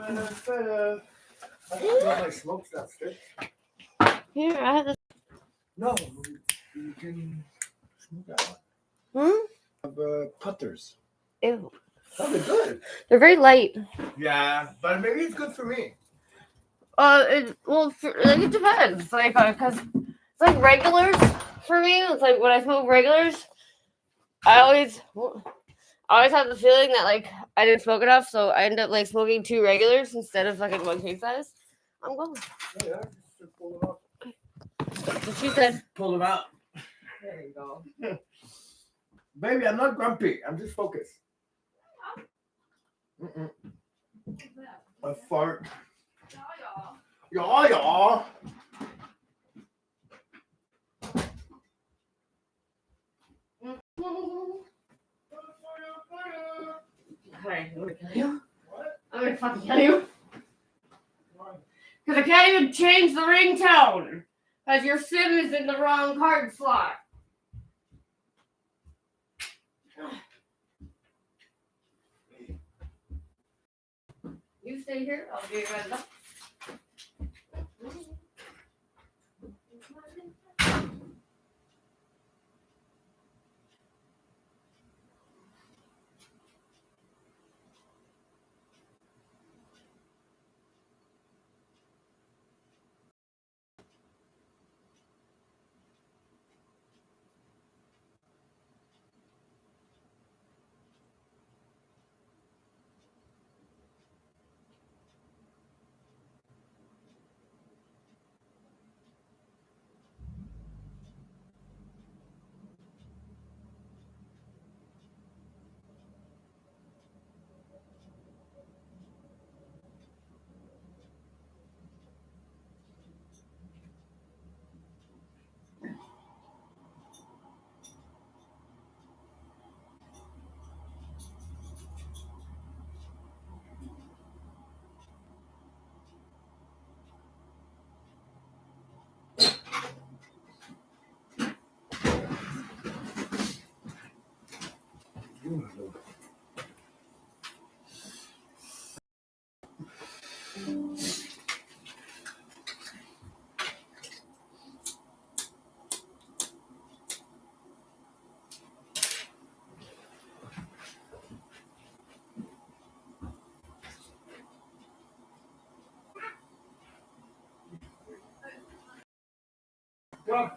I got my smoke stuff. Here, I have this. No, you can smoke that one. Putters. Ew. Oh, they're good. They're very light. Yeah, but maybe it's good for me. It depends. Like, cause it's like regulars for me. It's like when I smoke regulars, I always have the feeling that like I didn't smoke enough, so I end up like smoking 2 regulars instead of fucking 1 king size. I'm going. Oh, yeah, just pull them up. That's what she said. Pull them out. There you go. Baby, I'm not grumpy. I'm just focused. A fart. Yeah. Alright, I'm gonna kill you. What? I'm gonna fucking kill you. Because I can't even change the ringtone. Because your SIM is in the wrong card slot. You stay here, I'll be right back. Come.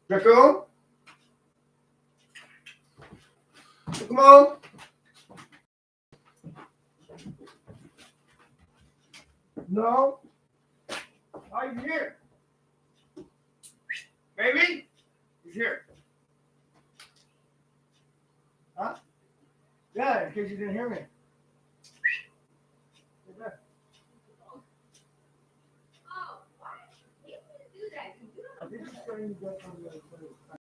Draco? Come on. No. I'm here. Baby? He's here. Huh? Yeah, in case you didn't hear me. I think he's trying to get on the other side.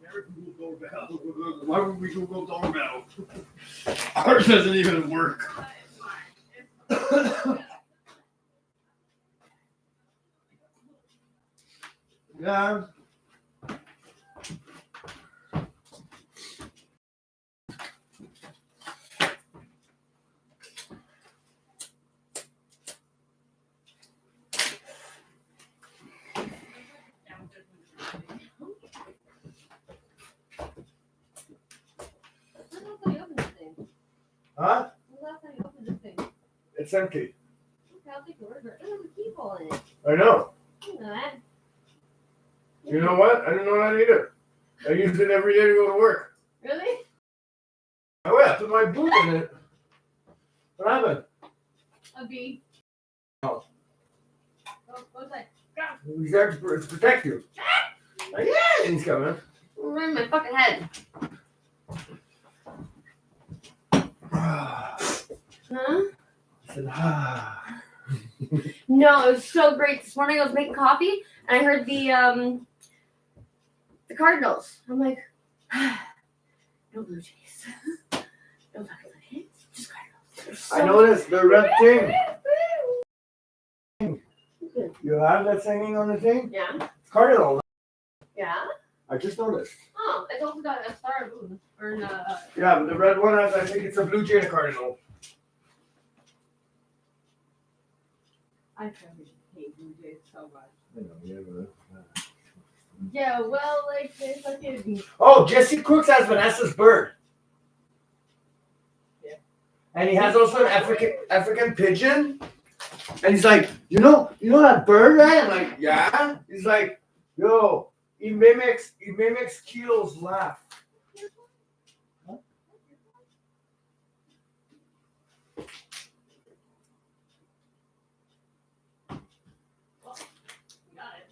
Never Google doorbell. Why would we Google doorbell? Ours doesn't even work. Yeah. Huh? It's empty. I know. You know what? I didn't know that either. I use it every day to go to work. Really? Oh yeah, put my boot in it. What happened? A bee. Oh. What's that? He's there to protect you. Like, yeah, he's coming. Right in my fucking head. I Huh? said, ah. No, it was so great. This morning I was making coffee and I heard the Cardinals. I'm like, no Blue Jays. No fucking Blue Jays. Just Cardinals. I noticed the red thing. You have that singing on the thing? Yeah. It's Cardinal. Yeah. I just noticed. Oh, it's also got a star of moon. Or Yeah, but the red one has, I think it's a Blue Jay and a Cardinal. I probably hate Blue Jays so much. I know, yeah, Yeah, well, like, they fucking. Oh, Jesse Crooks has Vanessa's bird. Yeah. And he has also an African pigeon. And he's like, you know that bird, right? I'm like, yeah. He's like, yo, he mimics Kilo's laugh. Huh? Got it.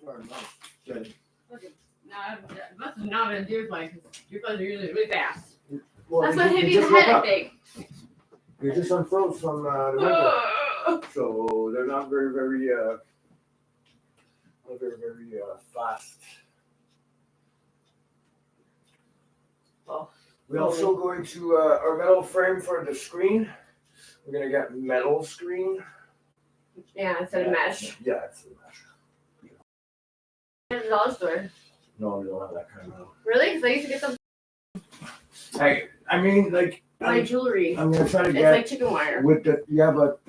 Or no. Good. It must have not been deer flies. Deer flies are usually really fast. Well, That's you what just- hit you me in just the woke head, I up. think. You just unfroze from the winter. So they're not very, fast. Oh. We're also going to our metal frame for the screen. We're gonna get metal screen. Yeah, instead of mesh. Yeah, it's a mesh. $100 store. No, we don't have that kind of. Really? Because I used to get some I mean, like, my jewelry. I'm gonna try to It's get like chicken wire. with the but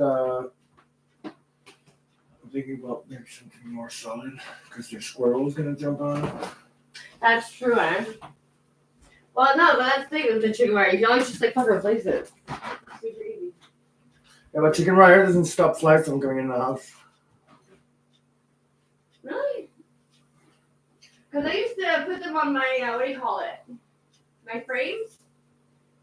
I'm thinking about maybe something more solid because their squirrel's gonna jump on it. That's true, eh? Well, no, but that's the thing with the chicken wire. You can always just like fucking replace it. Super easy. Yeah, but chicken wire doesn't stop flies from coming in the house. Really? Because I used to put them on my, what do you call it? My frames.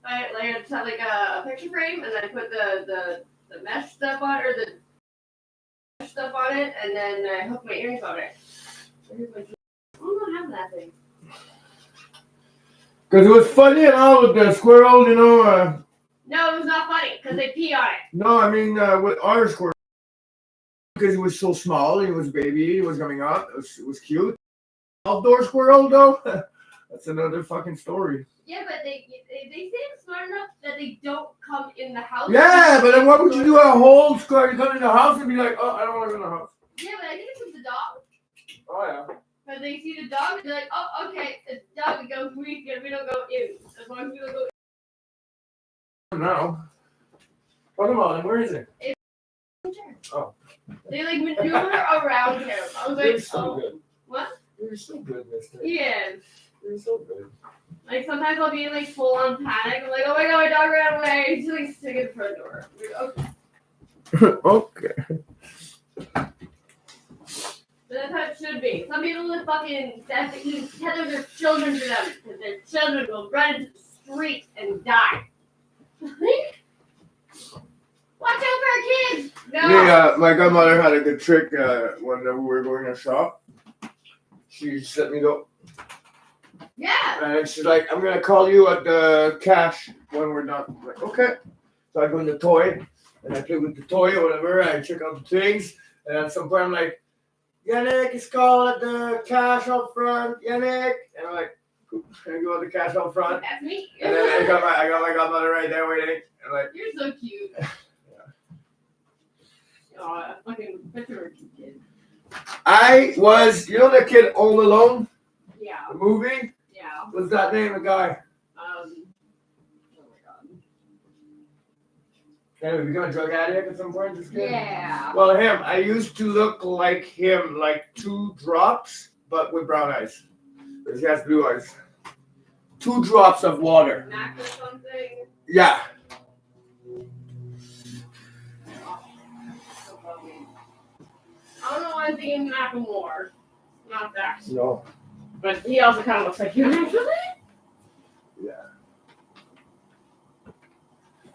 I just have like a picture frame, and then I put the mesh stuff on it, or the mesh stuff on it, and then I hook my earrings on it. So here's my jewelry. I don't have that thing. Because it was funny and all with the squirrel, you know. No, it was not funny, because they pee on it. No, I mean with our squirrel. Because it was so small, he was baby, he was coming up, it was cute. Outdoor squirrel though, that's another fucking story. Yeah, but they seem smart enough that they don't come in the house. Yeah, but then what would you do a whole squirrel? You come in the house and be like, oh, I don't want to go in the house. Yeah, but I think it's with the dog. Oh yeah. But they see the dog and they're like, oh, okay, it's the dog. We don't go in. As long as we don't go in. No. Oh, come on, where is it? Oh. They like maneuver around him. I was You're like, so oh, good. what? You're so good, mister. He is. You're so good. Like sometimes I'll be in like full on panic. I'm like, oh my god, my dog ran away. He's like sitting in the front door. I'm like, okay. Okay. But that's how it should be. Some people would fucking have to even tether their children to them because their children will run into the street and die. Watch out for our kids! No! Yeah, my godmother had a good trick when we were going to shop. She just let me go. Yeah! And she's like, I'm going to call you at the cash when we're done. I'm like, okay. So I go in the toy, and I play with the toy or whatever. I check out the things. And at some point, I'm like, Yannick is called at the cash up front. Yannick! And I'm like, I go at the cash up front. That's me. And then I got my godmother right there waiting. And like, You're so cute. Oh, fucking picture of you, kid. I was, you know the kid Home Alone, Yeah. the movie? Yeah. What's that name, the guy? Oh my god. Anyway, become a drug addict at some point, this kid? Yeah. Well, him, I used to look like him, like 2 drops, but with brown eyes. Because he has blue eyes. 2 drops of water. Mac or something. Yeah. So funny. I don't know why I'm thinking Macklemore. Not that. No. But he also kind of looks like you actually. Yeah.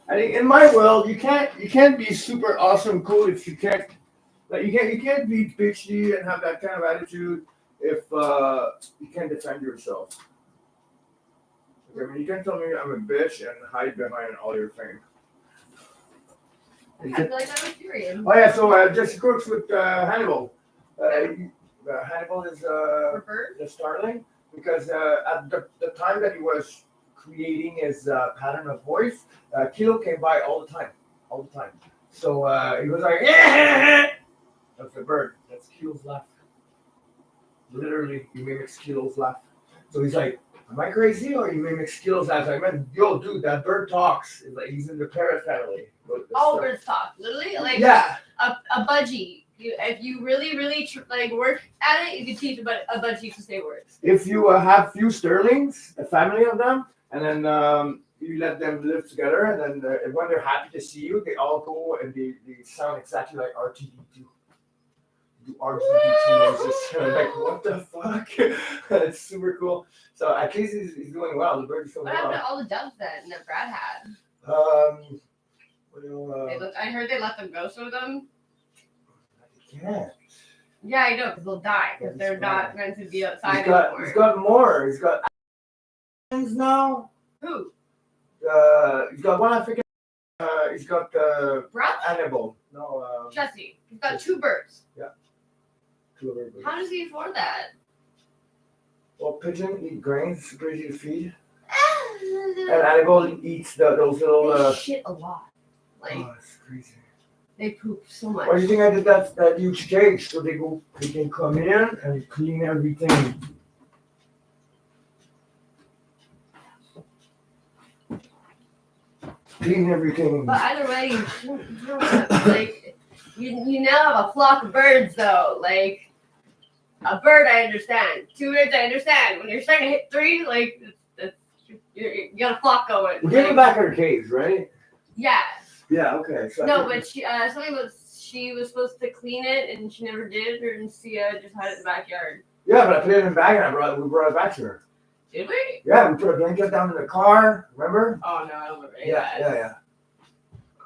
I think in my world, you can't be super awesome cool if you can't, like you can't be bitchy and have that kind of attitude if you can't defend yourself. I mean, you can't tell me I'm a bitch and hide behind all your fame. I feel like that was serious. Oh yeah, so Jesse Crooks with Hannibal. Hannibal is Preferred? the starling because at the time that he was creating his pattern of voice, Kilo came by all the time. So he was like, yeah! That's the bird. That's Kilo's laugh. Literally, he mimics Kilo's laugh. So he's like, am I crazy or you mimic Kilo's laugh? I meant, yo, dude, that bird talks. It's like he's in the parrot family. All birds talk, literally. Like Yeah. a budgie. If you really like work at it, you can teach a budgie to say words. If you have few sterlings, a family of them, and then you let them live together, and then when they're happy to see you, they all go and they sound exactly like R2D2. Do R2D2 noises. Like, what the fuck? It's super cool. So at least he's doing well. The bird is doing What happened well. to all the doves that Brad had? You know, I heard they let them go, some of them. I can't. Yeah, I know, because they'll die because they're not meant to be outside He's anymore. got more. He's got Africans now. Who? He's got one African. He's got Brooke? animal. No. Jesse. He's got 2 birds. Two other birds. How does he afford that? Well, pigeon eat grains. It's super easy to feed. And animal eats those little. They shit a lot. Like, Oh, it's crazy. they poop so much. Why do you think I did that huge cage? So they can come in and clean everything. Clean everything. But either way, you don't have, like, you now have a flock of birds, though. Like, a bird, I understand. 2 birds, I understand. When you're starting to hit 3, like, you got a flock going. We gave him back her cage, right? Yeah. Yeah. Okay. So No, but she was supposed to clean it, and she never did. And Sia just had it in the backyard. Yeah, but I put it in the bag and we brought it back to her. Did we? Yeah, we put a blanket down in the car. Remember? Oh no, I don't remember. Yeah. I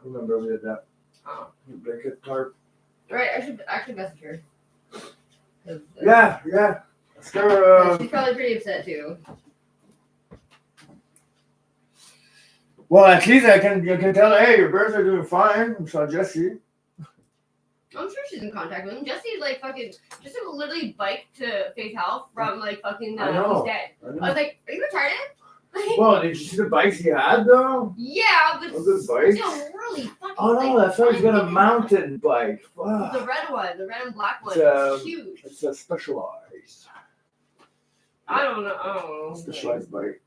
remember we did that. Oh. Blanket tarp. Right, I should actually message her. 'Cause, Yeah. Let's go. she's probably pretty upset too. Well, at least you can tell her, hey, your birds are doing fine. I saw Jesse. I'm sure she's in contact with him. Jesse literally biked to Faith Health from like fucking I know. East End. I was like, are you retarded? Well, did you see the bikes he had though? Yeah, but Those good bikes? still really fucking. Oh no, like, that's right. He's got a fine. mountain bike. Wow. The red one, the red and black one. It's, It's huge. It's a specialized I don't know. specialized bike.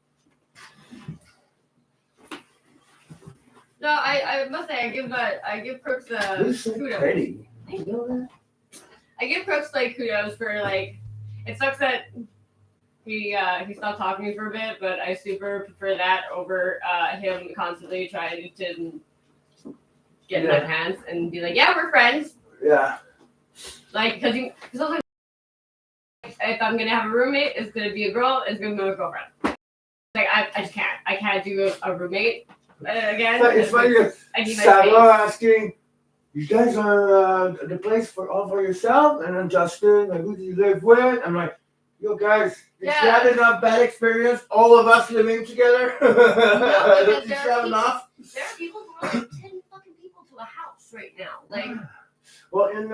No, I must say I give Crooks This is so kudos. pretty. I know that. I give Crooks like kudos for like. It sucks that he stopped talking to me for a bit, but I super prefer that over him constantly trying to get in my pants and be like, yeah, we're friends. Yeah. Like, because I was like, if I'm gonna have a roommate, it's gonna be a girl, it's gonna be my girlfriend. Like I just can't. I can't do a roommate again. It's funny. I need my Sava space. asking, you guys are the place all for yourself, and then Justin, like, who do you live with? I'm like, yo guys, if you had enough bad experience, all of us living together. Don't you have enough? There are people who are like 10 fucking people to a house right now. Like, well, in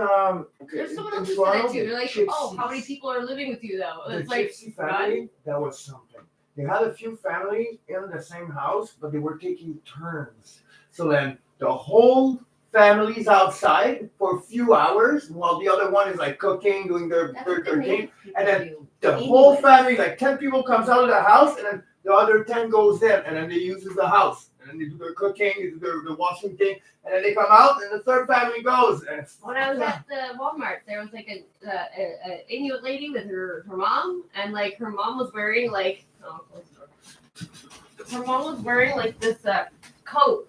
there's someone in else who said Toronto, that too. They're like, Gypsies. oh, how many people are living with you though? The It's like, Gypsy family, that was something. They had a few families in the same house, but they were taking turns. So then the whole family's outside for a few hours, while the other one is like cooking, doing their thing. And then the whole family, like 10 people, comes out of the house, and then the other 10 goes in, and then they use the house. And then they do their cooking, they do their washing thing, and then they come out, and the third family goes. And it's when I was at the Walmart, there was like a Inuit lady with her mom, and like her mom was wearing like this coat.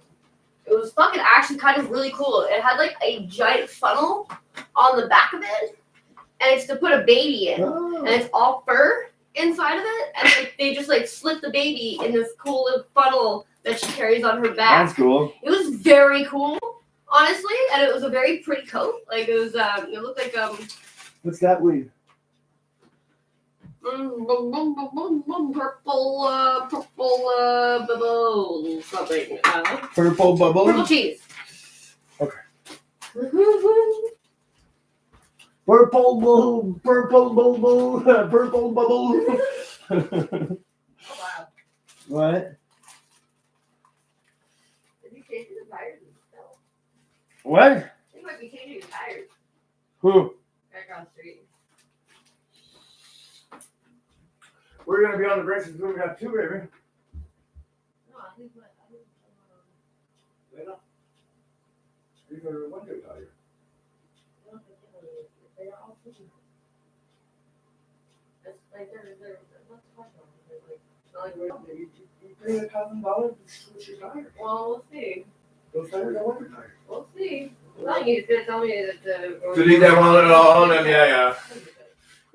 It was fucking actually kind of really cool. It had like a giant funnel on the back of it, and it's to put a baby in, and it's all fur inside of it, and like they just like slip the baby in this cool little funnel that she carries on her back. That's cool. It was very cool, honestly, and it was a very pretty coat. Like it was, it looked like What's that weed? purple something. Purple bubble. Purple cheese. Okay. Purple bubble. Purple bubble. Purple bubble. Oh, wow. What? Did you change the tires? No. What? They might be changing the tires Who? back on the street. We're gonna be on the braces when we got 2, baby. No, I think what? These are 1 good tire. They are all pushing. It's like they're what's the question? You pay $1,000 to switch your tire. Well, we'll see. Those tires are 1 good tires. We'll see. Well, he's gonna tell me that To leave that one on, and yeah.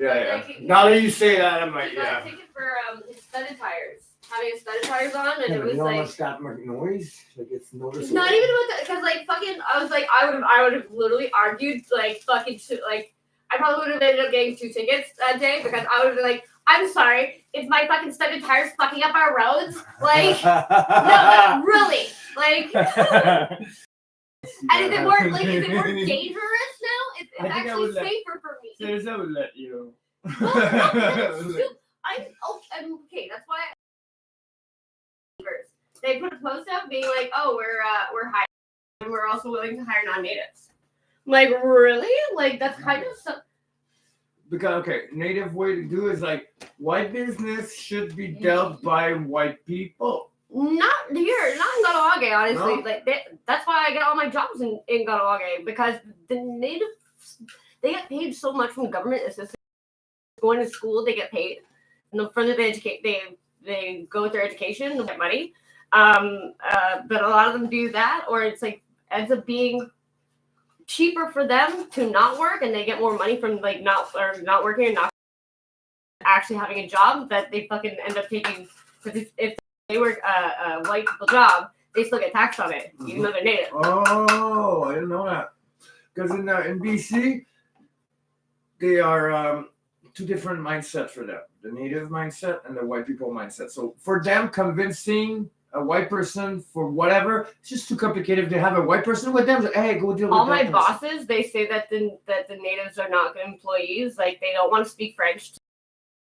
Like, Now that you say that, I'm he like, got yeah. a ticket for his studded tires. Having his studded tires on, and Yeah, it but was you know how like. much that much noise? Like it's noticeable. It's not even about that, because like fucking, I was like, I would have literally argued like fucking shit, like I probably would have ended up getting 2 tickets that day because I would have been like, I'm sorry, is my fucking studded tires fucking up our roads? Like, no, but really, like. And is it more dangerous now? It's actually safer for me. Teresa would let you. Well, that's I'm okay. That's why they put a post up being like, "Oh, we're hiring, and we're also willing to hire non-natives." I'm like, really? Like that's kind of Because native way to do is like white business should be dealt by white people. Not here, not in Ganawage, honestly. No? Like that's why I get all my jobs in Ganawage because the natives they get paid so much from government assistance. Going to school, they get paid. And the further they educate, they go with their education, they get money. But a lot of them do that, or it's like ends up being cheaper for them to not work, and they get more money from like not working and not actually having a job that they fucking end up taking. Because if they work a white people job, they still get taxed on it, even though they're native. Oh, I didn't know that. Because in BC, they are 2 different mindsets for them: the native mindset and the white people mindset. So for them, convincing a white person for whatever, it's just too complicated. If they have a white person with them, like, hey, go deal with all that my person. bosses, they say that the natives are not good employees. Like they don't want to speak French to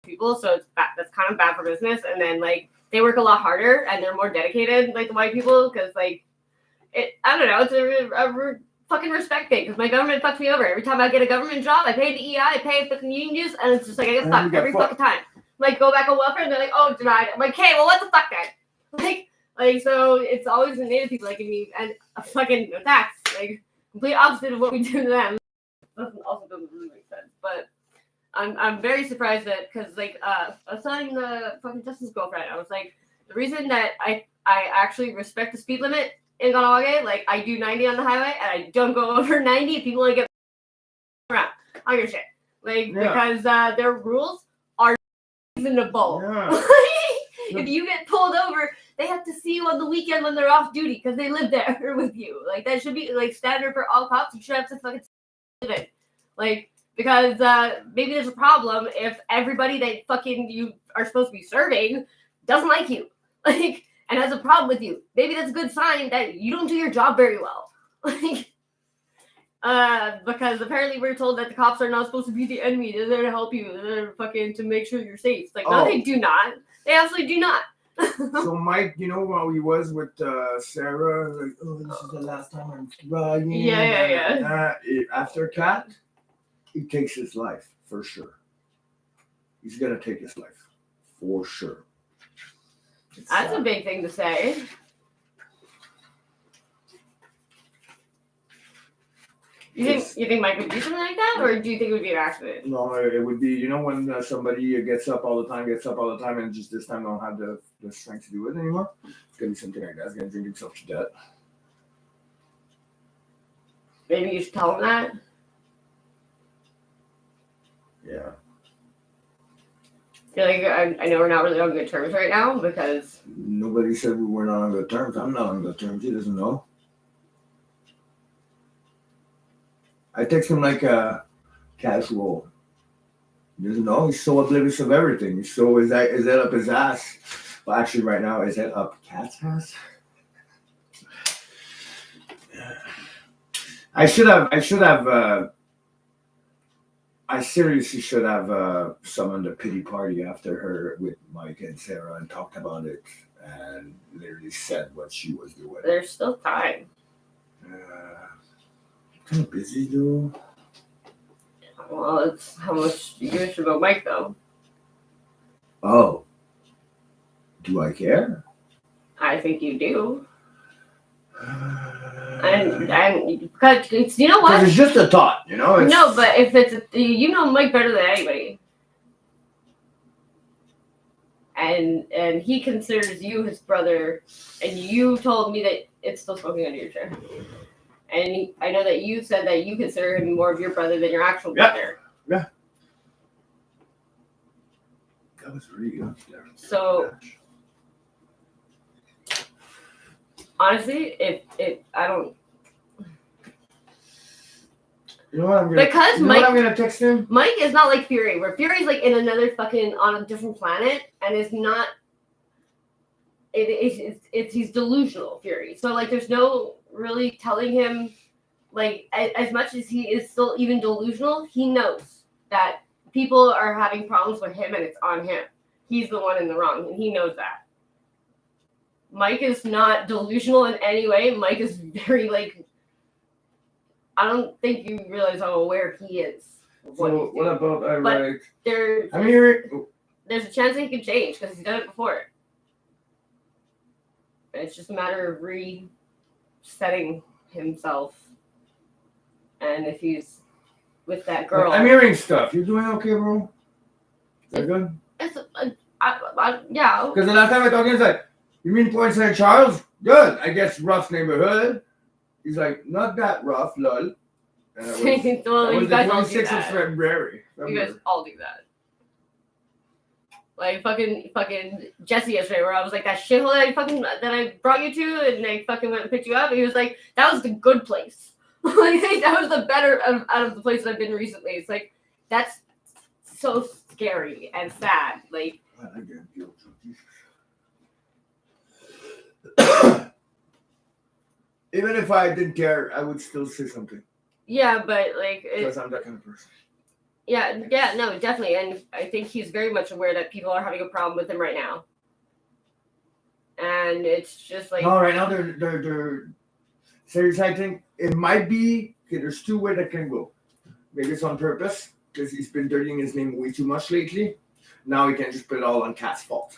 people, so it's bad. That's kind of bad for business. And then like they work a lot harder and they're more dedicated, like the white people, because like I don't know, it's a fucking respect thing. Because my government fucks me over every time I get a government job. I pay the EI, I pay fucking union dues, and it's just like I get fucked every fucking time. Like go back on welfare and they're like, oh, denied. I'm like, hey, well, what the fuck then? Like so, it's always the native people that give me and a fucking tax, like complete opposite of what we do to them. Also doesn't really make sense, but I'm very surprised that because like I was telling the fucking Justin's girlfriend, I was like, the reason that I actually respect the speed limit in Ganawage, like I do 90 on the highway and I don't go over 90 if people want to get around. I don't give a shit, like because their rules are reasonable. Yeah. If you get pulled over, they have to see you on the weekend when they're off duty because they live there with you. Like that should be like standard for all cops. You should have to fucking live it, like because maybe there's a problem if everybody that fucking you are supposed to be serving doesn't like you, like and has a problem with you. Maybe that's a good sign that you don't do your job very well, like. Because apparently we're told that the cops are not supposed to be the enemy. They're there to help you. They're there fucking to make sure you're safe. It's like, no, they do not. They absolutely do not. So Mike, you know how he was with Sarah, like, oh, this is the last time I'm trying. Yeah. After Cat, he takes his life for sure. He's gonna take his life for sure. That's a big thing to say. You think Mike would do something like that, or do you think it would be an accident? No, it would be, when somebody gets up all the time, and just this time don't have the strength to do it anymore. It's gonna be something like that. He's gonna drink himself to death. Maybe you should tell him that. Yeah. I feel like I know we're not really on good terms right now because nobody said we were not on good terms. I'm not on good terms. He doesn't know. I text him like a casual. He doesn't know. He's so oblivious of everything. He's so is that up his ass? Well, actually, right now, is that up Cat's ass? I seriously should have summoned a pity party after her with Mike and Sarah and talked about it and literally said what she was doing. There's still time. Kind of busy though. Well, it's how much you give a shit about Mike though. Oh. Do I care? I think you do. And because you know what? It's just a thought, No, but if it's you know Mike better than anybody, and he considers you his brother, and you told me that it's still smoking under your chair, and I know that you said that you consider him more of your brother than your actual brother. Yeah. That was really good. So. Honestly, if I don't, You know what I'm gonna? Because you know what I'm gonna text him? Mike is not like Fury, where Fury's like in another fucking on a different planet and is not. He's delusional, Fury. So like, there's no really telling him, like, as much as he is still even delusional, he knows that people are having problems with him and it's on him. He's the one in the wrong, and he knows that. Mike is not delusional in any way. Mike is very like. I don't think you realize how aware he is. So what about I But write? There's a chance that he can change because he's done it before. It's just a matter of resetting himself, and if he's with that girl. I'm hearing stuff. You doing okay, bro? Is that good? It's yeah. Because the last time I talked to him, he's like, "You mean Point St. Charles? Good. I guess rough neighborhood." He's like, "Not that rough, lol." And Well, that was you the guys all do 26th of that. February. You guys all do that. Like fucking Jesse yesterday, where I was like, that shithole that I brought you to, and I fucking went and picked you up. And he was like, that was the good place. Like that was the better out of the places I've been recently. It's like that's so scary and sad. Like even if I didn't care, I would still say something. Yeah, but like Because I'm that kind of person. Yeah, no, definitely. And I think he's very much aware that people are having a problem with him right now. And it's just like no, right now they're seriously, I think it might be okay, there's two ways that can go. Maybe it's on purpose, because he's been dirtying his name way too much lately. Now he can just put it all on Cat's fault.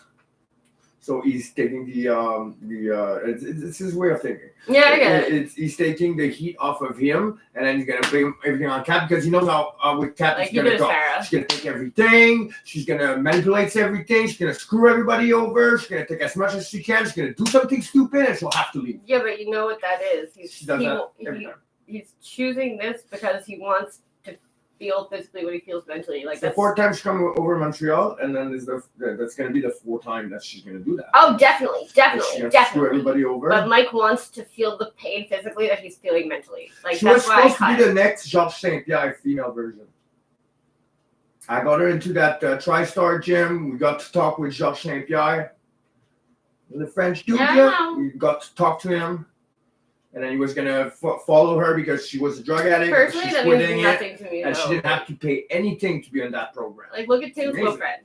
So he's taking it's his way of thinking. Yeah, I get it. He's taking the heat off of him, and then he's gonna blame everything on Cat because he knows how with Cat Like he's gonna go. Sarah. She's gonna take everything. She's gonna manipulate everything. She's gonna screw everybody over. She's gonna take as much as she can. She's gonna do something stupid, and she'll have to leave. Yeah, but you know what that is. She does that every time. He's choosing this because he wants to feel physically what he feels mentally. Like It's the fourth time she's coming over Montreal, and then that's gonna be the fourth time that she's gonna do that. Oh, definitely. She's gonna screw everybody over. But Mike wants to feel the pain physically that he's feeling mentally. Like she was that's why supposed to be the next Georges St. Pierre female version. I got her into that TriStar gym. We got to talk with Georges St. Pierre, the French dude. Yeah. We got to talk to him, and then he was gonna follow her because she was a drug addict. Personally, She's that quitting means nothing to me. and though. she didn't have to pay anything to be on that program. Like, look at Tim's Amazing. girlfriend.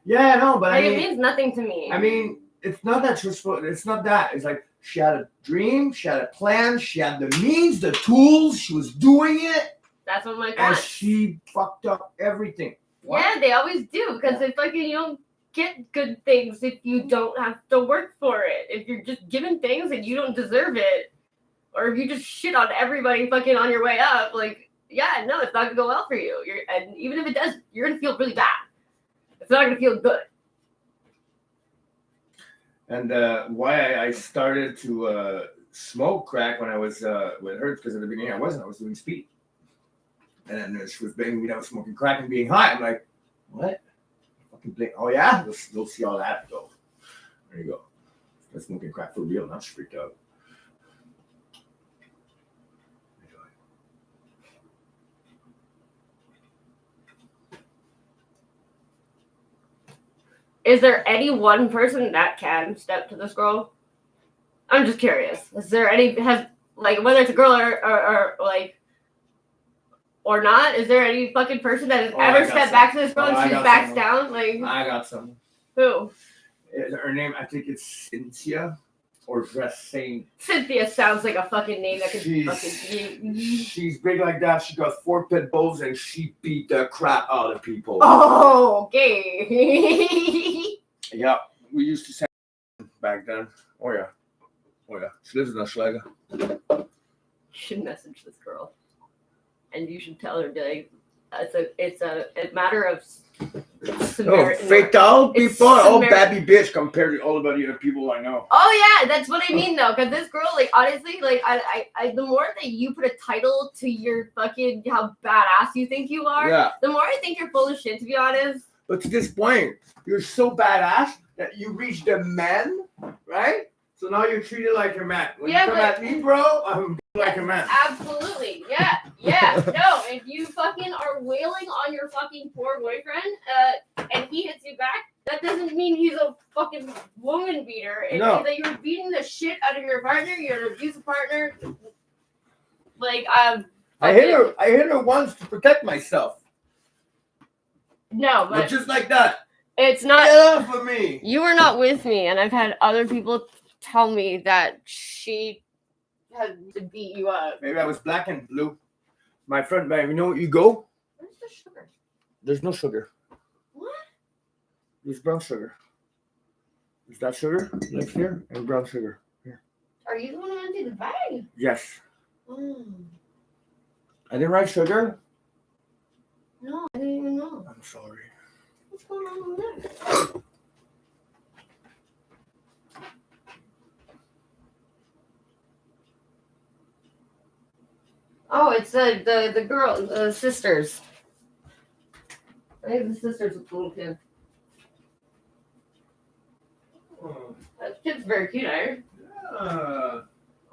Yeah, no, but Like, I it mean, means nothing to me. I mean, it's not that she was. It's not that. It's like she had a dream, she had a plan, she had the means, the tools. She was doing it, That's what Mike and wants. she fucked up everything. What? Yeah, they always do because it's like you don't get good things if you don't have to work for it. If you're just given things and you don't deserve it, or if you just shit on everybody fucking on your way up, like yeah, no, it's not gonna go well for you. And even if it does, you're gonna feel really bad. It's not gonna feel good. And why I started to smoke crack when I was with her, because at the beginning I wasn't. I was doing speed. And then she was banging me down smoking crack and being high. I'm like, what? Fucking blink. Oh, yeah? We'll see how that goes. There you go. That's smoking crack for real. Now she freaked out. Is there any one person that can step to this girl? I'm just curious. Is there any whether it's a girl or like or not? Is there any fucking person that has ever stepped back to this girl and she backs down? Like I got some. who? Her name, I think it's Cynthia or Dressing. Cynthia sounds like a fucking name that could She's big like that. She got 4 pit bulls and she beat the crap out of people. Oh, okay. Yeah, we used to say back then. Oh yeah. She lives in Ashlega. You should message this girl, and you should tell her like it's a matter of. Faked out people. Oh, Samaritan. baby bitch compared to all the other people I know. Oh yeah, that's what I mean though, because this girl, like honestly, like I the more that you put a title to your fucking how badass you think you are, Yeah. the more I think you're full of shit. To be honest. But to this point, you're so badass that you reach the men, right? So now you're treated like a man. When Yeah, you come but- at me, bro, I'm like a man. Absolutely. Yeah. Yeah. No, if you fucking are wailing on your fucking poor boyfriend, and he hits you back, that doesn't mean he's a fucking woman beater. It No. means that you're beating the shit out of your partner. You're an abusive partner. Like, I hit her once to protect myself. No, But but just like that. it's Get not. off of me. You were not with me, and I've had other people tell me that she had to beat you up. Maybe I was black and blue. My friend, man, you know what you go? Where's the sugar? There's no sugar. What? There's brown sugar. Is that sugar? Left here and brown sugar. Here. Are you the one who emptied the bag? Yes. Mm. I didn't write sugar. No, I didn't even know. I'm sorry. What's going on over there? Oh, it's the girl, the sisters. I think the sisters with the little kid. Oh, That kid's very cute, eh? yeah.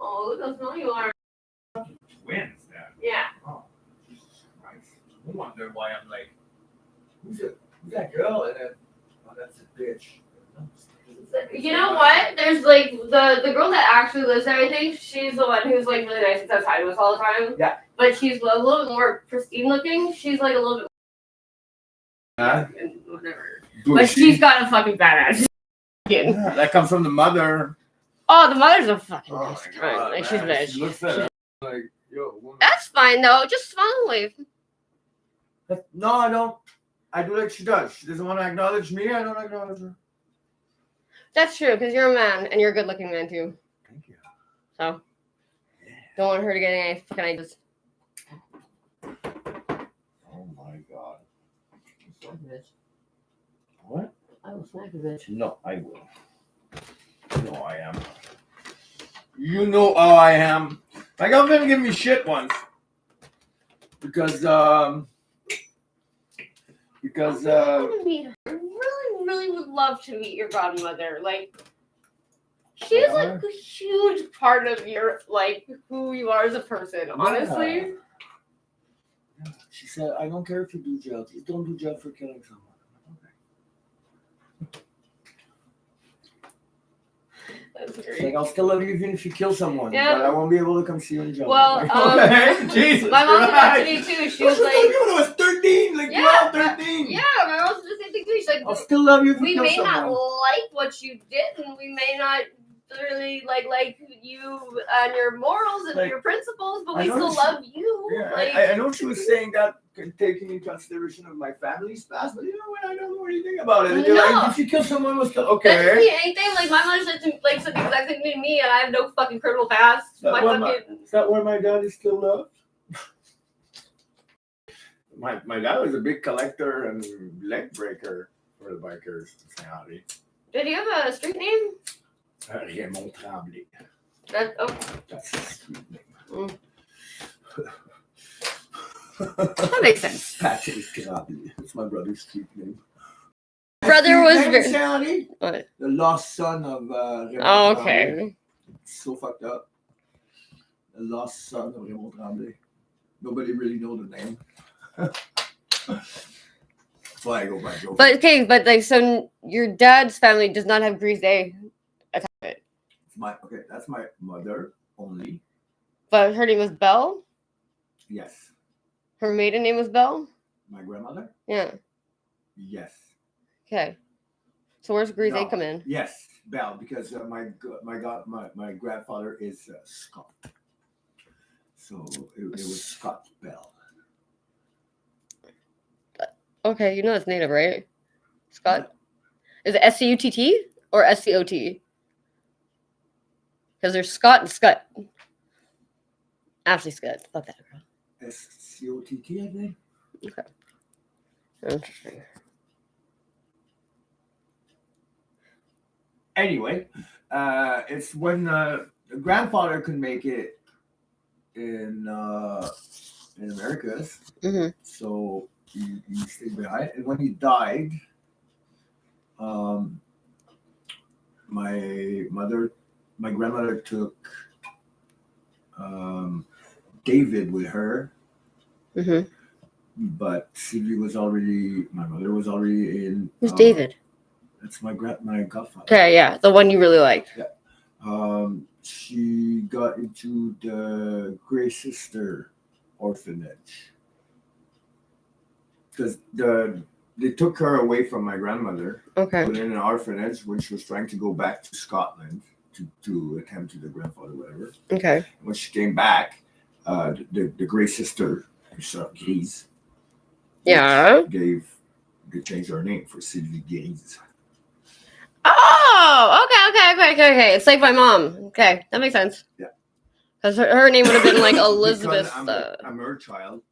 Oh, look how small you are. Twins, that. Yeah. Oh, Jesus Christ. I wonder why I'm like, who's that girl? And then, oh, that's a bitch. You know what? There's like the girl that actually lives there. I think she's the one who's like really nice and says hi to us all the time. Yeah. But she's a little bit more pristine looking. She's like a little bit whatever. But she's got a fucking badass. Yeah, that comes from the mother. Oh, the mother's a fucking Oh nice my girl. God, Like she's a man. bitch. She looks at her like, yo, woman. That's fine though. Just smile and wave. No, I don't. I do like she does. She doesn't want to acknowledge me. I don't acknowledge her. That's true, because you're a man and you're a good looking man too. Thank you. So Yeah. don't want her to get any fucking ideas. Oh my God. What? I will smack you, bitch. No, I will. You know I am. You know how I am. My girlfriend gave me shit once. Because I want to meet her. I really, really would love to meet your godmother. Like, she's like a huge part of your like who you are as a person. Honestly, Yeah. She said, I don't care if you do jail. Just don't do jail for killing someone. that's She's great. like, I'll still love you even if you kill someone. Yeah. But I won't be able to come see you in jail. Well, I'm like, okay, Jesus My mom said that to Christ. me too. She I was like, when I was 13, like Yeah, 12, 13. yeah, my mom said the same thing too. She's like, I'll still love you if you we kill may someone. not like what you did, and we may not really like you and your morals and Like, your principles, but I we know still she- love you. Yeah, Like, I know she was saying that taking into consideration of my family's past, but you know what? I don't know anything about it. And you're No. like, if you kill someone, was still that doesn't okay. mean anything. Like my mother said the exact same thing to me, and I have no fucking criminal past. That My one, fucking Is that where my dad is still loved? my dad was a big collector and leg breaker for the bikers. Saint-Henri. did you have a street name? Raymond Tremblay. That That's his street name. Mm. That makes sense. Patrick Tremblay. That's my brother's street name. Brother was Street name very- in Saint-Henri? What? The lost son of Raymond Oh, Tremblay. okay. So fucked up. The lost son of Raymond Tremblay. Nobody really know the name. That's why I go by Joe. But okay, but like, so your dad's family does not have Grease Day attached to it. That's my mother only. But her name was Belle. Yes. Her maiden name was Belle. My grandmother? Yeah. Yes. Okay. So where's Grease Day No. come in? Yes, Bell, because my grandfather is Scott. So it was Scott Bell. Okay, you know that's native, right? Scott. Is it SCUTT or SCOT? Because there's Scott and Scott. Ashley Scott. Fuck that girl. SCOTT, I think. Interesting. Anyway, it's when the grandfather could make it in Americas, Mm-hmm. so he stayed behind. And when he died, my mother my grandmother took David with her, Mm-hmm. but Sylvie was already. My mother was already in. Who's David? That's my godfather. Okay, yeah, the one you really liked. She got into the Grey Sister orphanage because they took her away from my grandmother, Okay. put her in an orphanage when she was trying to go back to Scotland to attend to the grandfather, whatever. Okay. When she came back, the Grey Sister, Grise, Yeah. they changed her name for Sylvie Grise. Oh, okay. It's like my mom. Okay, that makes sense. Yeah. Because her name would have been like Elizabeth. Because I'm her child.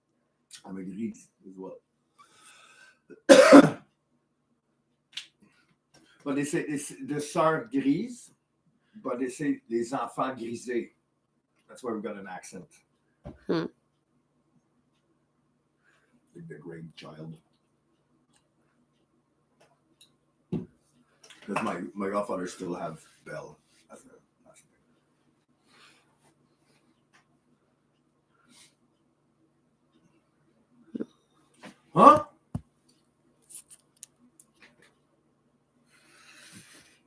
I'm a Grise as well. But they say it's the sœurs grises, but they say les enfants grisés. That's why we've got an accent. Hmm. Like the great child. Because my godfather still have Bell as a last name. Huh?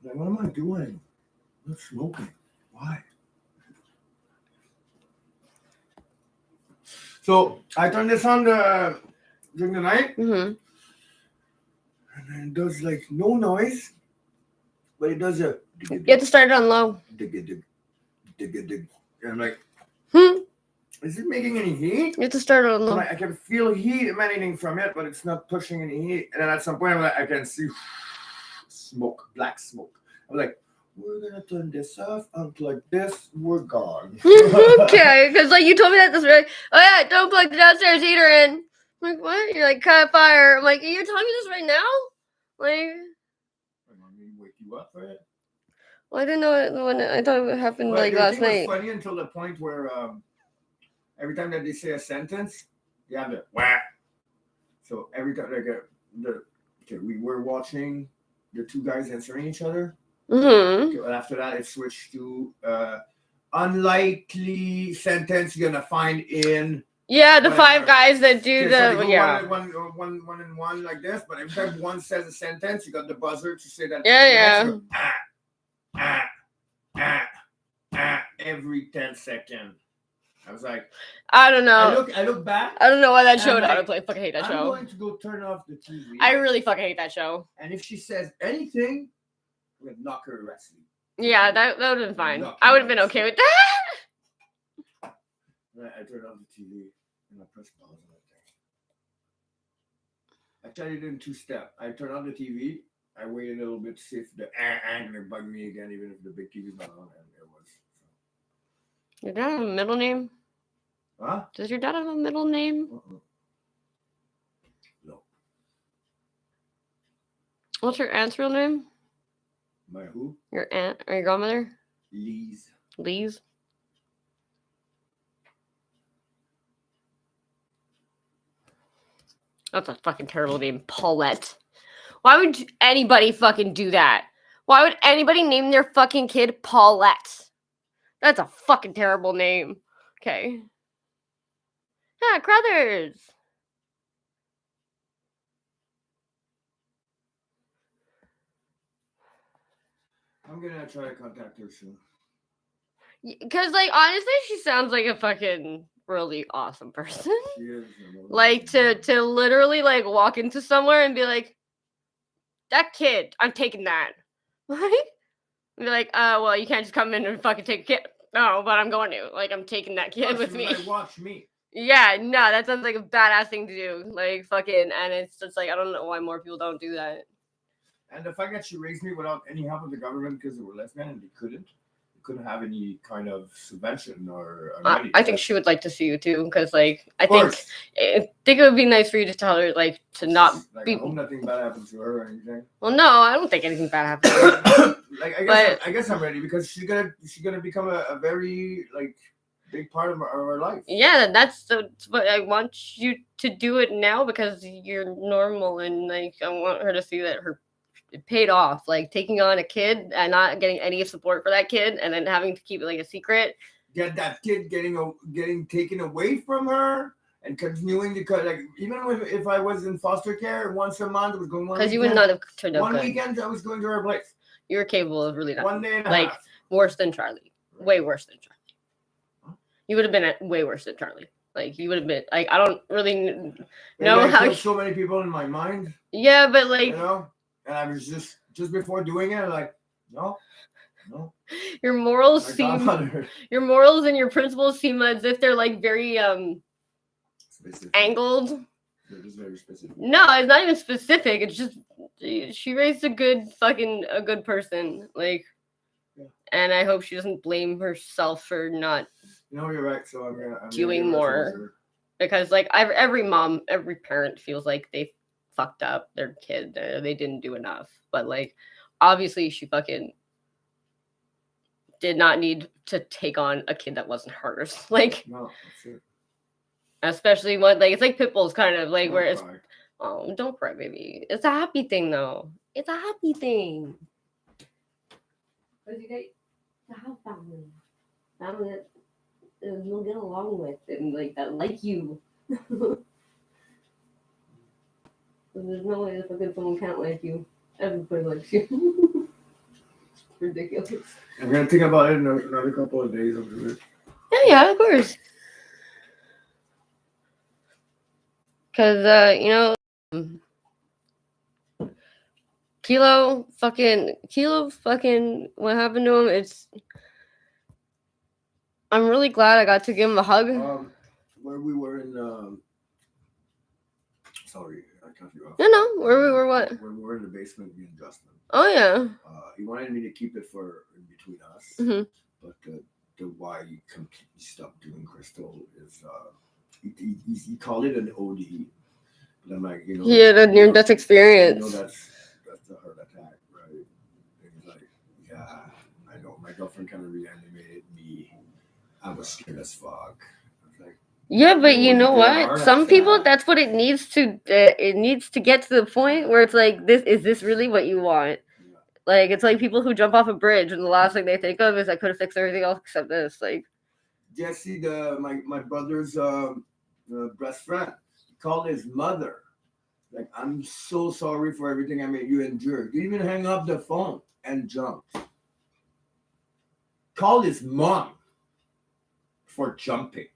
Like, what am I doing? I'm smoking. Why? So I turn this on during the night, Mm-hmm. and then it does like no noise, but it does a You have to start it on low. dig. And I'm like, Hmm. is it making any heat? You have to start it on So low. I can feel heat emanating from it, but it's not pushing any heat. And then at some point, I can see smoke, black smoke. I'm like, we're gonna turn this off, unplug this, we're gone. Okay, because like you told me that this morning. Oh yeah, don't plug the downstairs heater in. I'm like, what? You're like, cut fire. I'm like, you're telling me this right now? Like, I mean, wake you up for it. well, I didn't know it when I thought it happened like last night. It was funny until the point where every time that they say a sentence, you have the wah. So every time we were watching the two guys answering each other. Mm-hmm. Okay, after that, it switched to unlikely sentence you're gonna find in. Yeah, the five guys that do one and one like this, but every time one says a sentence, you got the buzzer to say that. Yeah. Every 10 seconds. I was like, I don't know. I look back. I don't know why that show I'm would like, autoplay. I fucking hate that I'm show. going to go turn off the TV. I really fucking hate that show. And if she says anything, I'm gonna knock her wrestling. Yeah, that would have been fine. Knock I her would have been okay with that. I turned on the TV and I pressed pause on that thing. I tried it in 2-step. I turned on the TV. I waited a little bit to see if the gonna bug me again, even if the big TV's not on, and it was. So. Your dad have a middle name? Huh? Does your dad have a middle name? No. What's your aunt's real name? My who? Your aunt or your grandmother? Lee's. Lee's. That's a fucking terrible name, Paulette. Why would anybody fucking do that? Why would anybody name their fucking kid Paulette? That's a fucking terrible name. Okay. Yeah, Crothers. I'm gonna try to contact her soon. Because, like, honestly, she sounds like a fucking really awesome person. She is. Like, to literally, like, walk into somewhere and be like, that kid, I'm taking that. Like, and be like, well, you can't just come in and fucking take a kid. No, but I'm going to. Like, I'm taking that kid with me. Like, watch me. Yeah, no, that sounds like a badass thing to do. Like, fucking, and it's just like, I don't know why more people don't do that. And the fact that she raised me without any help of the government because they were lesbian and they couldn't have any kind of subvention or money. I think she would like to see you too, because like I think it would be nice for you to tell her like to not like, be. I hope nothing bad happens to her or anything. Well, no, I don't think anything bad happens. Like I guess I'm ready because she's gonna become a very like big part of our life. Yeah, that's what I want you to do it now because you're normal and like I want her to see that her it paid off. Like taking on a kid and not getting any support for that kid, and then having to keep it like a secret. Get that kid getting taken away from her and continuing to cut. Like even if I was in foster care once a month, I was going one. Because you would not have turned out one good. weekend. I was going to her place. You were capable of really not. One day and a like half. worse than Charlie. Right. Way worse than Charlie. Huh? You would have been way worse than Charlie. Like you would have been like I don't really Maybe know I how. killed so many people in my mind, Yeah, but like you know, and I was just before doing it, like no. your morals My seem godmother. your morals and your principles seem as if they're like very Specific. angled. They're just very specific. No, it's not even specific. It's just she raised a good person. Like, Yeah. and I hope she doesn't blame herself for not No, you're right. So I'm gonna Doing give her more. towards her. because like every mom, every parent feels like they fucked up their kid. They didn't do enough. But like, obviously, she fucking did not need to take on a kid that wasn't hers. Like, No, that's it. especially when like it's like Pitbull's kind of like where Don't it's cry. oh don't cry baby. It's a happy thing though. It's a happy thing. Because you get to have family that you'll get along with and like that like you. There's no way that fucking someone can't like you. Everybody likes you. It's ridiculous. I'm gonna think about it in another couple of days. I'll do it. Yeah, of course. Because, Kilo fucking, what happened to him? I'm really glad I got to give him a hug. Where we were in. Sorry, I cut you off. No, where we were what? When we were in the basement, me and Justin. Oh, yeah. He wanted me to keep it for in between us, Mhm. but the why he completely stopped doing crystal is he called it an OD, but I'm like, He had a near-death experience. that's a heart attack, right? And he's like, yeah, I know. My girlfriend kind of reanimated me. I was scared as fuck. I was like, Yeah, but you know Yeah, what? heart Some people, attack. that's what it needs to. It needs to get to the point where it's like, is this really what you want? yeah. Like it's like people who jump off a bridge and the last thing they think of is I could have fixed everything else except this. Like Jesse, my brother's best friend, he called his mother. Like, I'm so sorry for everything I made you endure. Didn't even hang up the phone and jumped. Called his mom for jumping.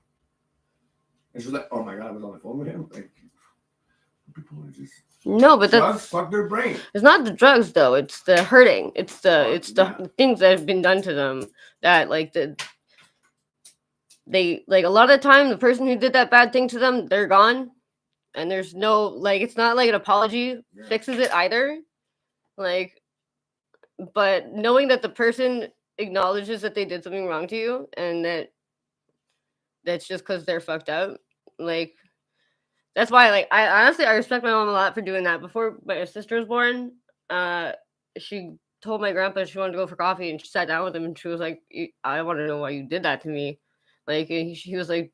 And she was like, oh my God, I was on the phone with him. Like, people are just no, but drugs that's fuck their brain. it's not the drugs though. It's the hurting. It's the Yeah. things that have been done to them that like they like a lot of the time the person who did that bad thing to them they're gone, and there's no like it's not like an apology Yeah. fixes it either. Like, but knowing that the person acknowledges that they did something wrong to you and that's just because they're fucked up. Like that's why like I honestly I respect my mom a lot for doing that. Before my sister was born, she told my grandpa she wanted to go for coffee and she sat down with him and she was like, I want to know why you did that to me. Like and he was like,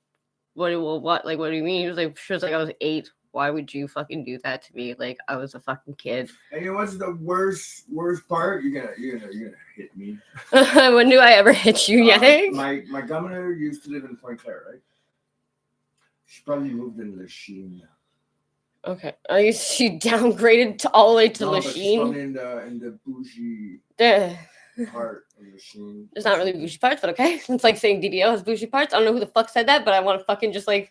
what like what do you mean? She was like I was 8. Why would you fucking do that to me? Like I was a fucking kid. And you know what's the worst part? You're gonna hit me. When do I ever hit you? Yeah. My governor used to live in Point Claire, right? She probably moved in Lachine. Okay. She downgraded to all the way to No, but she's Lachine. probably in the bougie There's part of Lachine. not really bougie parts, but okay. It's like saying DDO has bougie parts. I don't know who the fuck said that, but I want to fucking just like.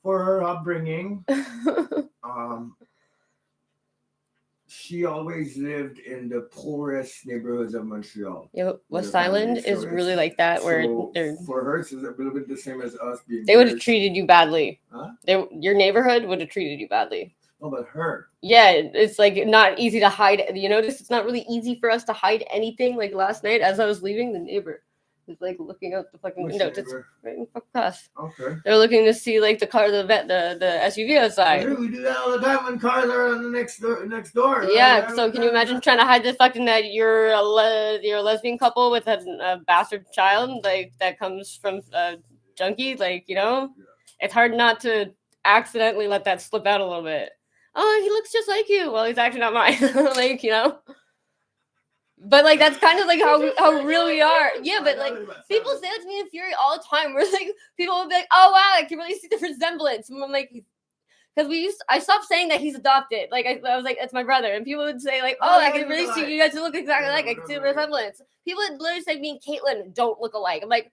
For her upbringing, she always lived in the poorest neighborhoods of Montreal. Yeah, West family, Island so is really it's- like that, where So they're for her, it's a little bit the same as us being. they would have rich. treated you badly. Huh? Your neighborhood would have treated you badly. No, but her. Yeah, it's like not easy to hide. You notice it's not really easy for us to hide anything. Like last night, as I was leaving, the neighbor was like looking out the fucking Which window. neighbor? Right in fucking us. Okay. They're looking to see like the car, the SUV outside. Sure, we do that all the time when cars are on the next door. Right? Yeah, so can you imagine trying to hide the fucking that you're a lesbian couple with a bastard child like that comes from a junkie? Like, you know, Yeah. it's hard not to accidentally let that slip out a little bit. oh, he looks just like you. Well, he's actually not mine. Like, you know. But like that's kind of like how real we are. Yeah, but like people say that to me in Fury all the time. Where like people will be like, "Oh wow, I can really see the resemblance." And I'm like, because I stopped saying that he's adopted. Like I was like, "It's my brother," and people would say like, "Oh, I can really see you guys look exactly alike. I can see the resemblance." People would literally say me and Caitlin don't look alike. I'm like,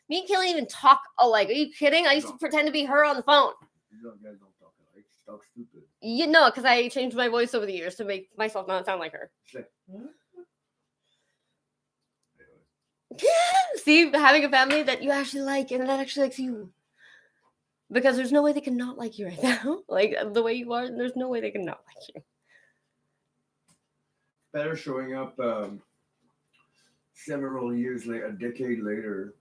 me and Caitlin even talk alike. Are you kidding? I used to pretend to be her on the phone. You guys don't talk alike. Talk stupid. You know, because I changed my voice over the years to make myself not sound like her. See, having a family that you actually like and that actually likes you. Because there's no way they can not like you right now. Like the way you are, there's no way they can not like you. Better showing up several years later, a decade later.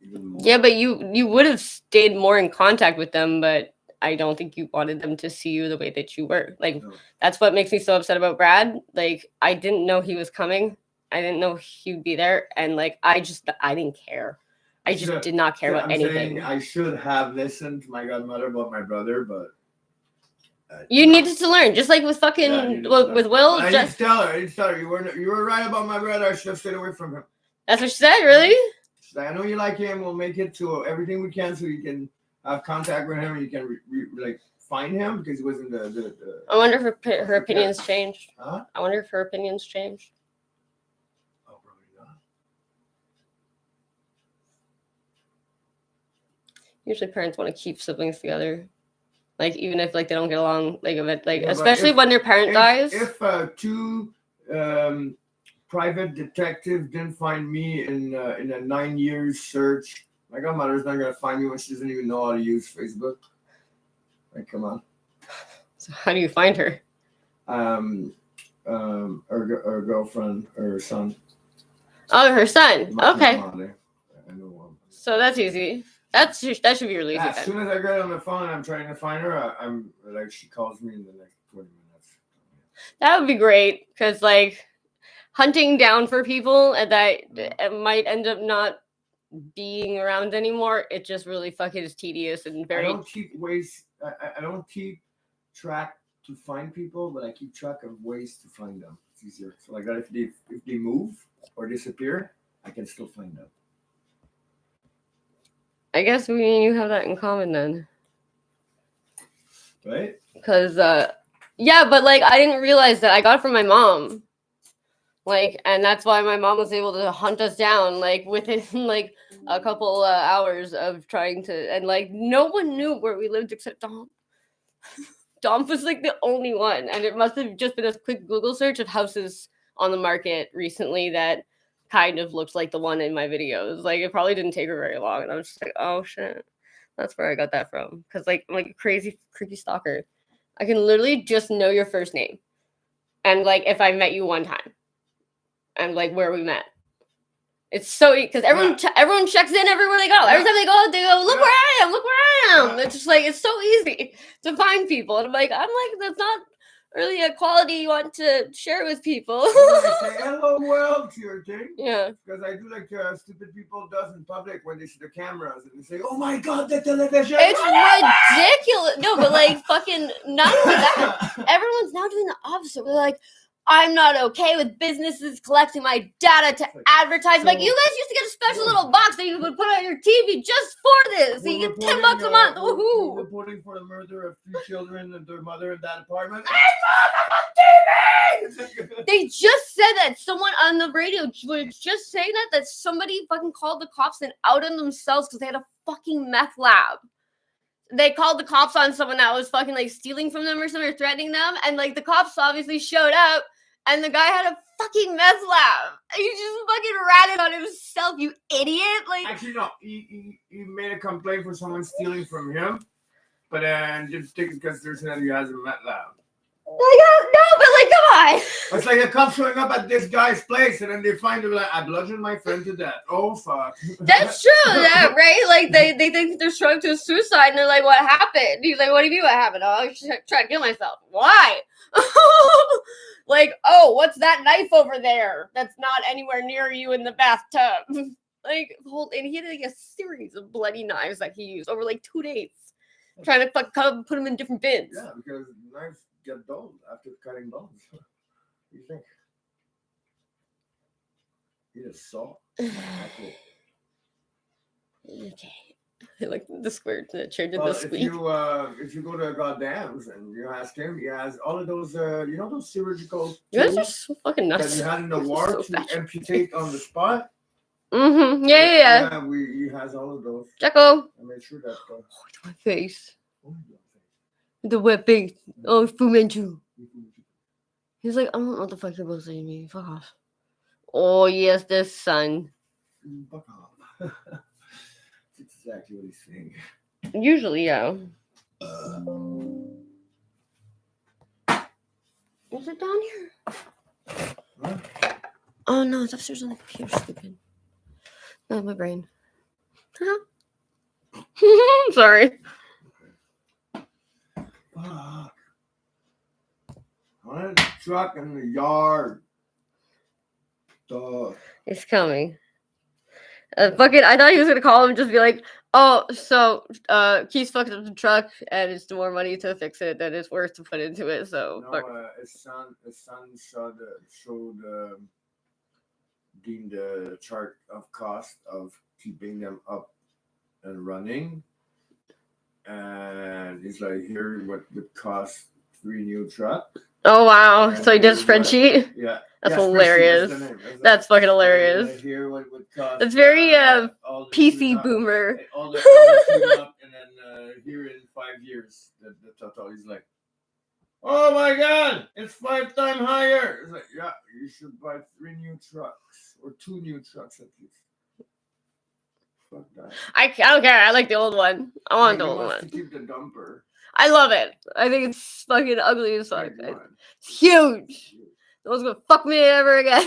Even more. Yeah, but you would have stayed more in contact with them, but I don't think you wanted them to see you the way that you were. Like that's what makes me so upset about Brad. Like I didn't know he was coming. I didn't know he'd be there, and like I didn't care. I just did not care about anything. I should have listened to my godmother about my brother, but you needed to learn, just like with fucking with Will. I didn't tell her. You were right about my brother. I should have stayed away from him. That's what she said, really? I know you like him. We'll make it to everything we can so you can have contact with him and you can like find him because he wasn't the I wonder if her opinions changed. Huh? I wonder if her opinions changed. Usually parents want to keep siblings together, like even if like they don't get along, like especially when their parent dies. If two private detectives didn't find me in a 9 years search, my godmother's not gonna find me when she doesn't even know how to use Facebook. Like, come on. So how do you find her? Her girlfriend, her son. Oh, her son. Okay. I know. So that's easy. That should be your easy. As soon as I get on the phone and I'm trying to find her, I'm like, she calls me in the next 20 minutes. That would be great, because like hunting down for people that might end up not being around anymore, it just really fucking is tedious and very. I don't keep track to find people, but I keep track of ways to find them. It's easier. So like that, if they move or disappear, I can still find them. I guess me and you have that in common then. Right? Because, yeah, but, like, I didn't realize that I got it from my mom. Like, and that's why my mom was able to hunt us down, like, within, like, a couple hours of trying to, and, like, no one knew where we lived except Dom. Dom was, like, the only one, and it must have just been a quick Google search of houses on the market recently that kind of looked like the one in my videos. Like it probably didn't take her very long, and I was just like, oh shit, that's where I got that from. Because like I'm like a crazy creepy stalker. I can literally just know your first name, and like if I met you one time, and like where we met. It's so because everyone checks in everywhere they go. Every time they go, look where I am, look where I am. It's just like it's so easy to find people, and I'm like that's not really a quality you want to share with people. I say hello world to your thing. Yeah. Because I do like stupid people does in public when they see the cameras and they say, "Oh my god, the television!" It's ridiculous. No, but like fucking not only that, everyone's now doing the opposite. We're like, I'm not okay with businesses collecting my data to advertise. Like, you guys used to get a special little box that you would put on your TV just for this. So you get $10 a month. Woohoo! We're reporting for the murder of 3 children and their mother in that apartment. They just said that someone on the radio was just saying that somebody fucking called the cops and outed themselves because they had a fucking meth lab. They called the cops on someone that was fucking like stealing from them or something or threatening them, and like the cops obviously showed up. And the guy had a fucking meth lab. He just fucking ratted on himself, you idiot. Like, actually, no. He made a complaint for someone stealing from him, but just because there's another who has a meth lab. Like, no, but like, come on. It's like a cop showing up at this guy's place, and then they find him like, I bludgeoned my friend to death. Oh fuck. That's true, yeah, right? Like they think they're struck to a suicide, and they're like, what happened? He's like, what do you mean what happened? Oh, I tried to kill myself. Why? Like, oh, what's that knife over there that's not anywhere near you in the bathtub? Like, and he had like a series of bloody knives that he used over like 2 days. trying to put them in different bins. Yeah, because knives get dull after cutting bones. What do you think? Eat a saw. Okay. I like the square to the chair did Well, the squeak. if you go to Goddam's and you ask him, he has all of those those surgical You guys are tools so fucking that nuts. you had in the This is war so to fashion. amputate on the spot. Mm-hmm. Yeah. He has all of those. Jacko. I made sure that. Oh, to my face. Oh, The wet face. Oh, Fu Manchu. He's like, I don't know what the fuck you're supposed to say to me. Fuck off. Oh, yes, the sun. Fuck off. That's exactly what he's saying. Usually, yeah. Is it down here? Huh? Oh, no, it's upstairs on the computer. Stupid. Not my brain. Sorry. Fuck. I wanted a truck in the yard. Duh. It's coming. Fucking, I thought he was gonna call him and just be like, oh, so Keith's fucked up the truck and it's more money to fix it than it's worth to put into it. So No, his son showed Dean the chart of cost of keeping them up and running, and he's like, here what would cost 3 new trucks. oh wow. So he did a here's what- spreadsheet. Yeah, That's yeah, spreadsheet, hilarious. the name. That's fucking And hilarious. here what would cost. That's very all the PC tune-up- boomer. All the tune-up, and then here in 5 years, the total. He's like, oh my god, it's 5 times higher. It's like, yeah, you should buy 3 new trucks or 2 new trucks at least. Fuck that. I don't care. I like the old one. I want the He old wants one. to keep the dumper. I love it. I think it's fucking ugly as fuck. Big one. It's huge. No one's gonna fuck me ever again.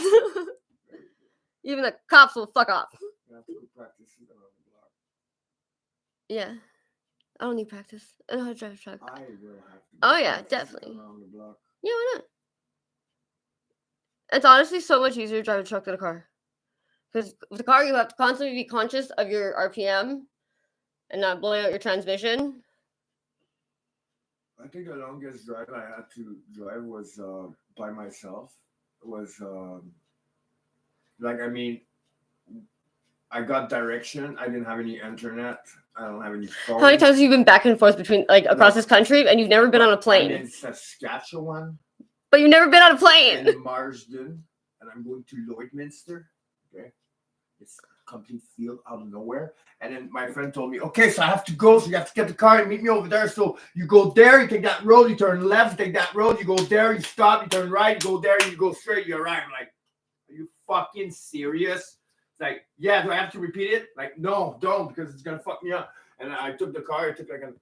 Even the cops will fuck off. You have to go practice it around the block. Yeah. I don't need practice. I know how to drive a truck. I will have to. Oh, go yeah, practice it definitely. Around the block. Yeah, why not? It's honestly so much easier to drive a truck than a car. Because with a car, you have to constantly be conscious of your RPM and not blowing out your transmission. I think the longest drive I had to drive was by myself. It was I got direction. I didn't have any internet. I don't have any phone. How many times have you been back and forth between across this country and you've never been on a I'm plane? in Saskatchewan But you've never been on a plane. and Marsden, and I'm going to Lloydminster. Okay, it's a complete field out of nowhere. And then my friend told me, okay, so I have to go. So you have to get the car and meet me over there. So you go there, you take that road, you turn left, you take that road, you go there, you stop, you turn right, you go there, you go straight, you arrive. I'm like, are you fucking serious? It's like, yeah, do I have to repeat it? Like, no, don't, because it's gonna fuck me up. And I took the car, it took like a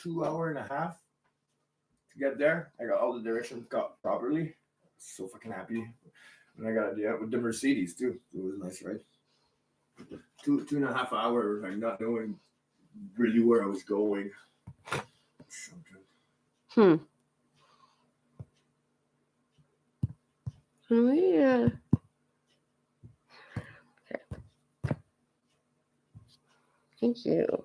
2.5 hours to get there. I got all the directions got properly. So fucking happy. And I got it with the Mercedes too. It was a nice ride. 2.5 hours, like not knowing really where I was going. Can we, Okay. Thank you.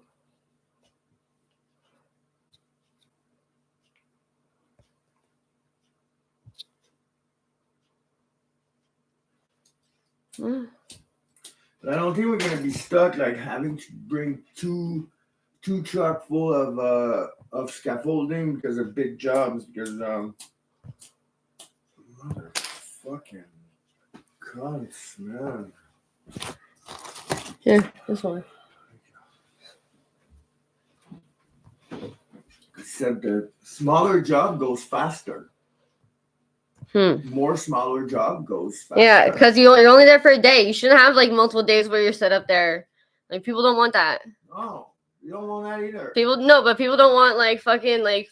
But I don't think we're gonna be stuck like having to bring two truck full of scaffolding because of big jobs. Because motherfucking cunts, man. Here, this one. Except the smaller job goes faster. More smaller job goes faster. Yeah, because you're only there for a day. You shouldn't have like multiple days where you're set up there. Like people don't want that. No, you don't want that either. People don't want like fucking like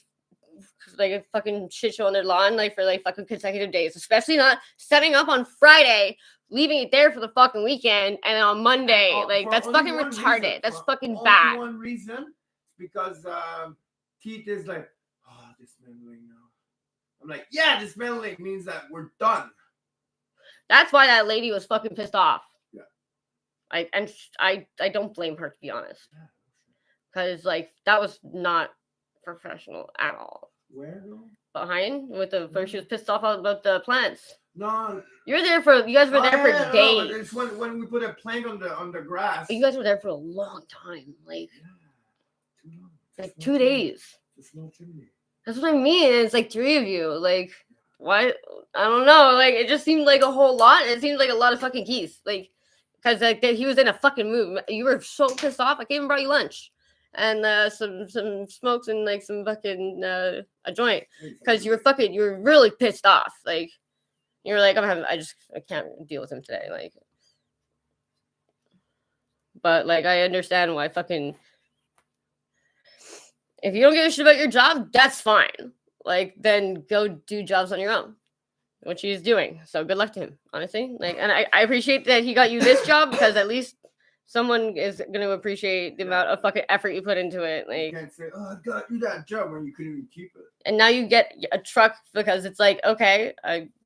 a fucking shit show on their lawn like for like fucking consecutive days. Especially not setting up on Friday, leaving it there for the fucking weekend, and then on Monday, like that's fucking retarded. That's fucking bad. One reason, because Keith is like, oh, dismantling now. I'm like, yeah, dismantling means that we're done. That's why that lady was fucking pissed off. Yeah. I don't blame her, to be honest. because like that was not professional at all. Where though? Behind with the where she was pissed off about the plants. No. You guys were there for days. No, it's when we put a plank on the grass. You guys were there for a long time, like Too long. like 2 days. It's not chimney. That's what I mean. It's like 3 of you. Like, why? I don't know. Like, it just seemed like a whole lot. It seemed like a lot of fucking keys. Like, because like he was in a fucking mood. You were so pissed off. I came and brought you lunch, and some smokes and like some fucking a joint. Because you were really pissed off. Like, you were like, I can't deal with him today. Like, but like I understand why fucking. If you don't give a shit about your job, that's fine. Like, then go do jobs on your own, which he's doing. So good luck to him, honestly. Like, and I appreciate that he got you this job because at least someone is gonna appreciate the amount of fucking effort you put into it. Like, you can't say, "Oh, I got you that job" when you couldn't even keep it. And now you get a truck because it's like, okay,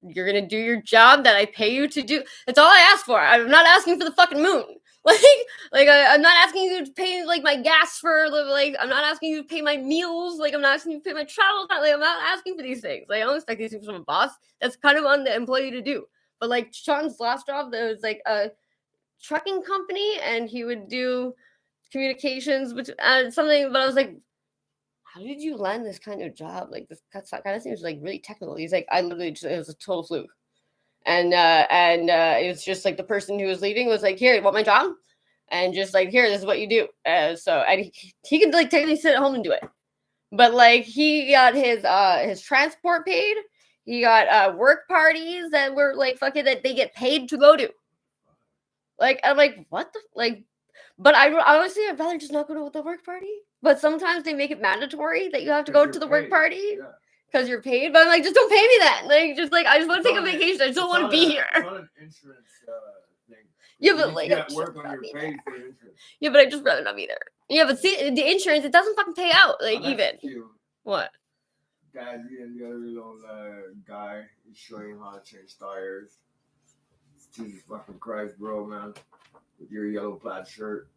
you're gonna do your job that I pay you to do. That's all I ask for. I'm not asking for the fucking moon. I'm not asking you to pay like my gas for like. I'm not asking you to pay my meals. Like, I'm not asking you to pay my travel. Like, I'm not asking for these things. Like, I don't expect these things from a boss. That's kind of on the employee to do. But like Sean's last job, there was like a trucking company, and he would do communications with something. But I was like, how did you land this kind of job? Like, this kind of seems like really technical. He's like, I literally just, it was a total fluke. And it was just like the person who was leaving was like, here, you want my job? And just like, here, this is what you do. So and he could like technically sit at home and do it. But like he got his transport paid. He got work parties that were like fucking that they get paid to go to. Like, I'm like, what the like? But honestly, I'd rather just not go to the work party. But sometimes they make it mandatory that you have to go to the work party because you're paid. But I'm like, just don't pay me that. Like, just like, I just want to take a vacation. I just don't want to be here. It's not an insurance thing. Yeah, but like, yeah, but I just rather not be there. Yeah, but see, the insurance, it doesn't fucking pay out. Like, even what? Daddy and the other little guy is showing you how to change tires. Jesus fucking Christ, bro, man. With your yellow plaid shirt.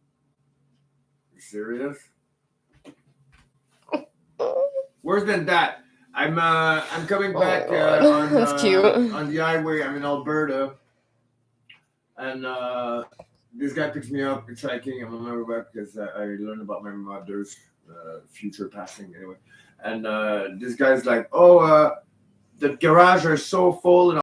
You serious? Worse than that. I'm coming back on the highway. I'm in Alberta. And this guy picks me up hitchhiking. I'm on my way back because I learned about my mother's future passing anyway. And this guy's like, the garage are so full and